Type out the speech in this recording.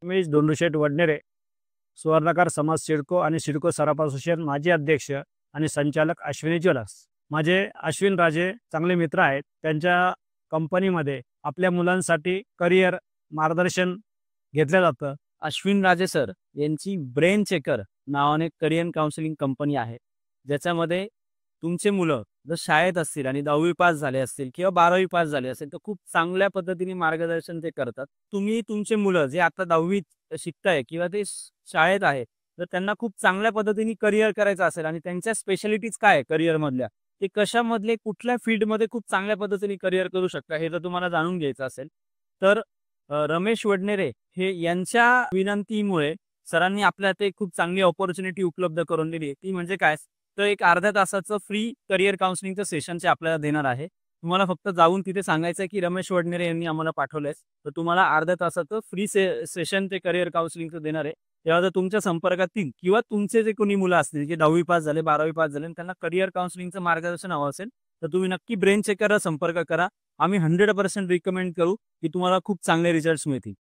रमेश धोंडूशेठ वडनेरे, सुवर्णकार समाज सिडको आणि सिडको सराफ असोसिएशन माजी अध्यक्ष आणि संचालक अश्विनी ज्वेलर्स। माझे अश्विन राजे चांगले मित्र आहेत। त्यांच्या कंपनीमध्ये आपल्या मुलांसाठी करिअर मार्गदर्शन घेतलं जातं। अश्विन राजे सर यांची ब्रेन चेकर नावाने करिअर काउन्सिलिंग कंपनी आहे, ज्याच्यामध्ये तुमचे मुलं जर शाळेत असतील आणि 10वी पास झाले असतील किंवा 12वी पास झाले असेल तर खूप चांगल्या पद्धतीने मार्गदर्शन ते करतात। तुम्ही तुमचे मुलं जे आता 10वी शिकताय किंवा ते शाळेत आहे तर त्यांना खूप चांगल्या पद्धतीने करिअर करायचं असेल आणि त्यांच्या स्पेशालिटीज काय आहे करिअर मधल्या, ते कशामधले कुठल्या फील्डमध्ये खूप चांगल्या पद्धतीने करिअर करू शकता हे जर तुम्हाला जाणून घ्यायचं असेल तर रमेश वडनेरे हे यांच्या विनंतीमुळे सरांनी आपल्याला ते खूप चांगली अपॉर्च्युनिटी उपलब्ध करून दिली। ती म्हणजे काय, तर एक अर्ध्या तासाचं फ्री करिअर काउन्सिलिंगचं सेशन ते आपल्याला देणार आहे। तुम्हाला फक्त जाऊन तिथे सांगायचं की रमेश वडनेरे यांनी आम्हाला पाठवलंय, तर तुम्हाला अर्ध्या तासाचं फ्री सेशन ते करिअर काउन्सिलिंगचं देणार आहे। तेव्हा जर तुमच्या संपर्कातील किंवा तुमचे जे कोणी मुलं असतील जे 10वी पास झाले 12वी पास झाले आणि त्यांना करिअर काउन्सिलिंगचं मार्गदर्शन हवं असेल तर तुम्ही नक्की ब्रेन चेकरला संपर्क करा। आम्ही 100% रिकमेंड करू की तुम्हाला खूप चांगले रिझल्ट्स मिळतील।